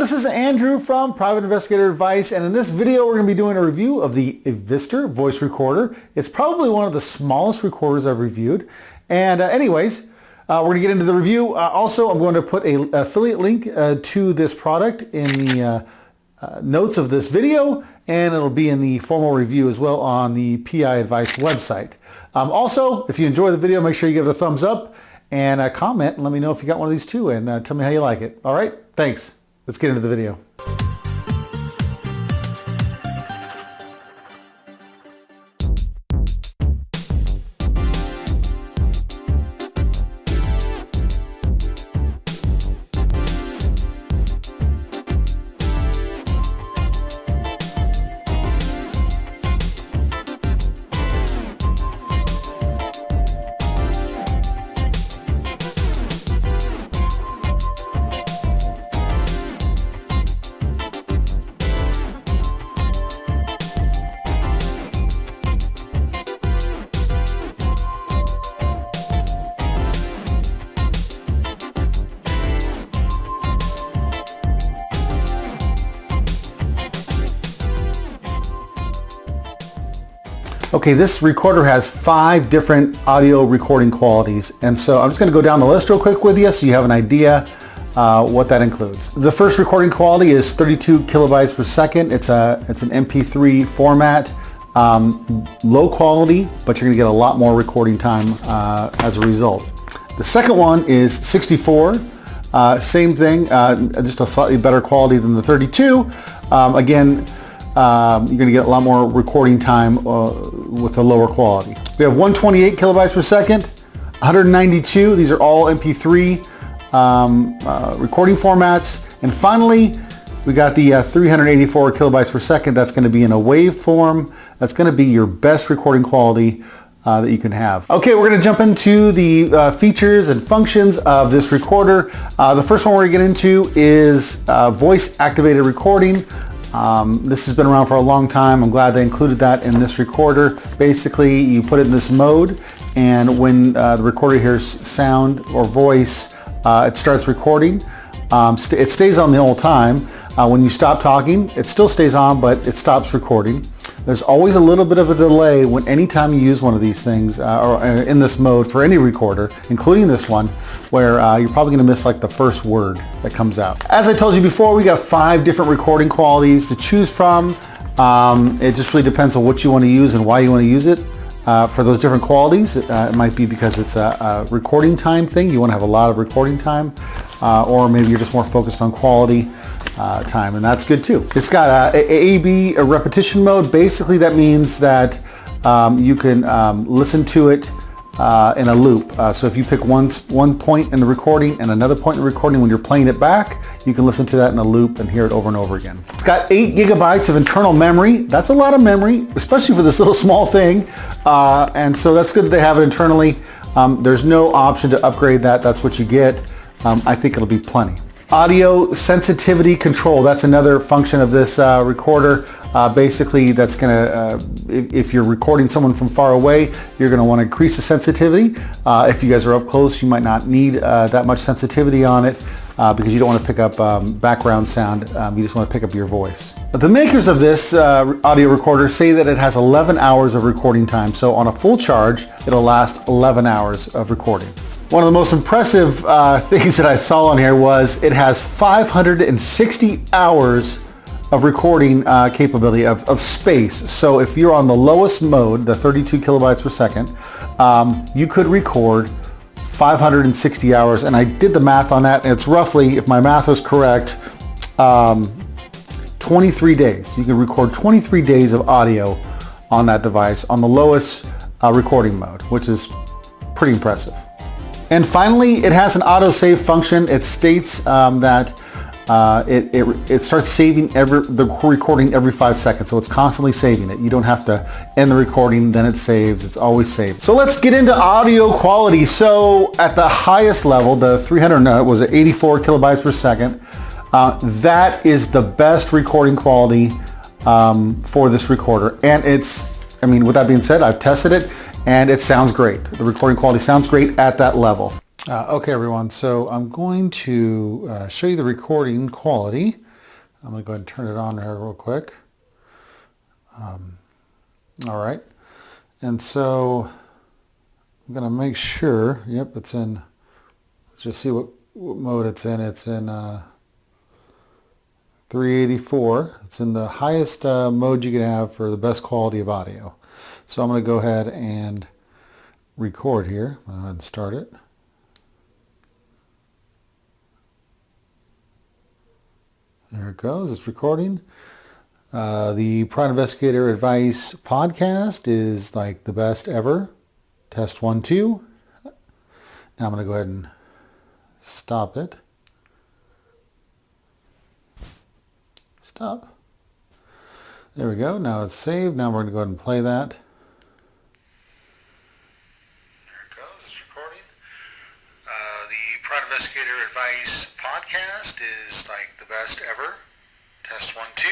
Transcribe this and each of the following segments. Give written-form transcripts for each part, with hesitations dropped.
this is Andrew from Private Investigator Advice, and in this video we're going to be doing a review of the Evistr voice recorder. It's probably one of the smallest recorders I've reviewed. And anyways, we're going to get into the review. Also, I'm going to put an affiliate link to this product in the notes of this video, and it'll be in the formal review as well on the PI Advice website. Also, if you enjoy the video, make sure you give it a thumbs up and comment and let me know if you got one of these too, and tell me how you like it. All right, thanks. Let's get into the video. Okay, this recorder has 5 different audio recording qualities, and so I'm just going to go down the list real quick with you so you have an idea what that includes. The first recording quality is 32 kilobytes per second. It's an MP3 format, low quality, but you're going to get a lot more recording time as a result. The second one is 64, same thing, just a slightly better quality than the 32. Again, you're going to get a lot more recording time with a lower quality. We have 128 kilobytes per second, 192, these are all MP3 recording formats. And finally, we got the 384 kilobytes per second. That's going to be in a waveform. That's going to be your best recording quality that you can have. Okay, we're going to jump into the features and functions of this recorder. The first one we're going to get into is voice activated recording. This has been around for a long time. I'm glad they included that in this recorder. Basically, you put it in this mode, and when the recorder hears sound or voice, it starts recording. It stays on the whole time. When you stop talking, it still stays on, but it stops recording. There's always a little bit of a delay when anytime you use one of these things or in this mode for any recorder, including this one, where you're probably going to miss like the first word that comes out. As I told you before, we got 5 different recording qualities to choose from. It just really depends on what you want to use and why you want to use it. For those different qualities, it might be because it's a recording time thing. You want to have a lot of recording time, or maybe you're just more focused on quality time, and that's good too. It's got a repetition mode. Basically, that means that you can listen to it in a loop. So if you pick one point in the recording and another point in the recording, when you're playing it back, you can listen to that in a loop and hear it over and over again. It's got 8 gigabytes of internal memory. That's a lot of memory, especially for this little small thing. And so that's good that they have it internally. There's no option to upgrade that. That's what you get. I think it'll be plenty. Audio sensitivity control, that's another function of this recorder. Basically, that's going to, if you're recording someone from far away, you're going to want to increase the sensitivity. If you guys are up close, you might not need that much sensitivity on it because you don't want to pick up background sound. You just want to pick up your voice. But the makers of this audio recorder say that it has 11 hours of recording time. So on a full charge, it'll last 11 hours of recording. One of the most impressive things that I saw on here was it has 560 hours of recording capability of space. So if you're on the lowest mode, the 32 kilobytes per second, you could record 560 hours. And I did the math on that, and it's roughly, if my math was correct, 23 days. You can record 23 days of audio on that device on the lowest recording mode, which is pretty impressive. And finally, it has an autosave function. It states that it starts saving the recording every 5 seconds, so it's constantly saving it. You don't have to end the recording, then it saves. It's always saved. So let's get into audio quality. So at the highest level, the 84 kilobytes per second, that is the best recording quality for this recorder. And I mean, with that being said, I've tested it, and it sounds great. The recording quality sounds great at that level. Okay, everyone, so I'm going to show you the recording quality I'm going to go ahead and turn it on here real quick. All right. And so I'm going to make sure, yep, it's in, let's just see what mode it's in. It's in 384. It's in the highest mode you can have for the best quality of audio. So I'm going to go ahead and record here. I'll go ahead and start it. There it goes. It's recording. The Private Investigator Advice podcast is like the best ever. Test 1, 2. Now I'm going to go ahead and stop it. Stop. There we go. Now it's saved. Now we're going to go ahead and play that. There it goes. It's recording. The Private Investigator Advice podcast is like the best ever. Test 1, 2.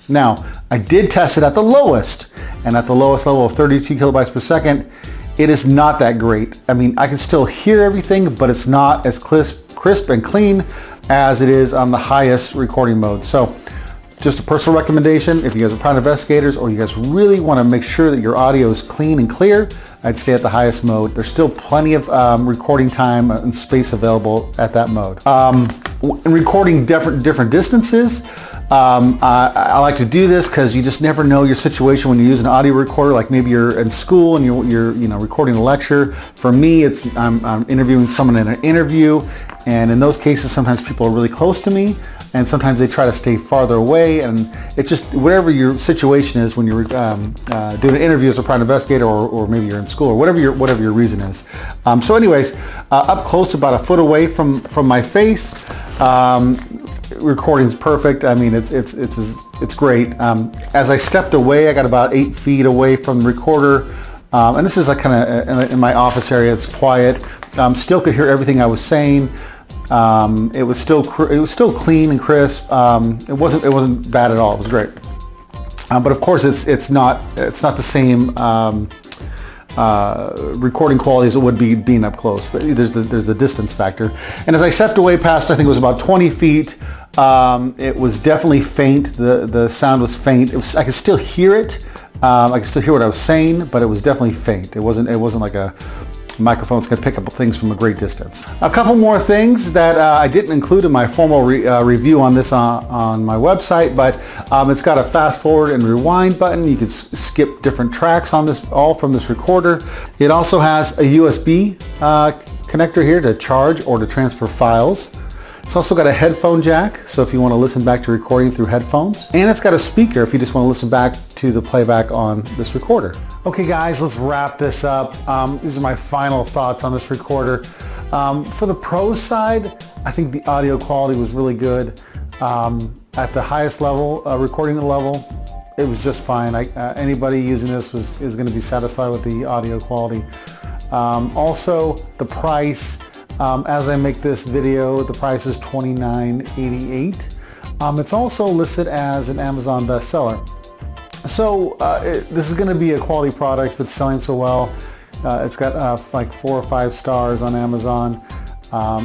Now, I did test it at the lowest, and at the lowest level of 32 kilobytes per second, it is not that great. I mean, I can still hear everything, but it's not as crisp and clean as it is on the highest recording mode. So, just a personal recommendation, if you guys are private investigators or you guys really want to make sure that your audio is clean and clear, I'd stay at the highest mode. There's still plenty of recording time and space available at that mode. In recording different distances, I like to do this because you just never know your situation when you use an audio recorder. Like maybe you're in school and you're recording a lecture. For me, I'm interviewing someone in an interview, and in those cases, sometimes people are really close to me, and sometimes they try to stay farther away. And it's just whatever your situation is when you're doing an interview as a private investigator, or maybe you're in school, or whatever your reason is. So, anyways, up close, about a foot away from my face. Recording is perfect. I mean, it's great. As I stepped away, I got about 8 feet away from the recorder, and this is like kind of in my office area. It's quiet. Still could hear everything I was saying. It was still clean and crisp. It wasn't bad at all. It was great. But of course, it's not the same recording quality as it would be being up close. But there's the distance factor. And as I stepped away past, I think it was about 20 feet. It was definitely faint. The sound was faint. I could still hear it. I could still hear what I was saying, but it was definitely faint. It wasn't like a microphone's going to pick up things from a great distance. A couple more things that I didn't include in my formal review on this on my website, but it's got a fast forward and rewind button. You can skip different tracks on this, all from this recorder. It also has a USB connector here to charge or to transfer files. It's also got a headphone jack, so if you want to listen back to recording through headphones. And it's got a speaker if you just want to listen back to the playback on this recorder. Okay guys, let's wrap this up. These are my final thoughts on this recorder. For the pro side, I think the audio quality was really good. At the highest level, recording level, it was just fine. Anybody using this is going to be satisfied with the audio quality. Also, the price. As I make this video, the price is $29.88. It's also listed as an Amazon bestseller. So this is going to be a quality product if it's selling so well. It's got like 4 or 5 stars on Amazon.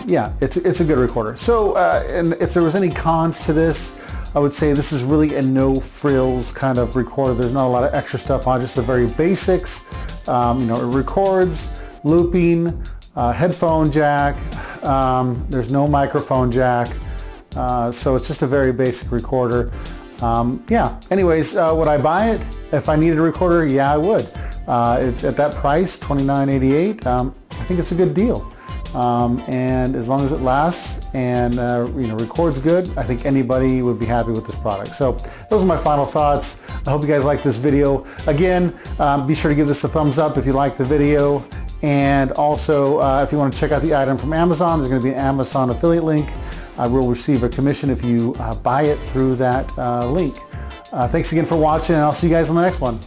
Yeah, it's a good recorder. So and if there was any cons to this, I would say this is really a no frills kind of recorder. There's not a lot of extra stuff on, just the very basics. It records, looping, headphone jack, there's no microphone jack, so it's just a very basic recorder. Yeah, anyways, would I buy it if I needed a recorder? Yeah, I would. It's at that price, $29.88. I think it's a good deal. And as long as it lasts and records good, I think anybody would be happy with this product. So those are my final thoughts. I hope you guys like this video. Again, be sure to give this a thumbs up if you like the video. And also, if you want to check out the item from Amazon, there's going to be an Amazon affiliate link. I will receive a commission if you buy it through that link. Thanks again for watching, and I'll see you guys on the next one.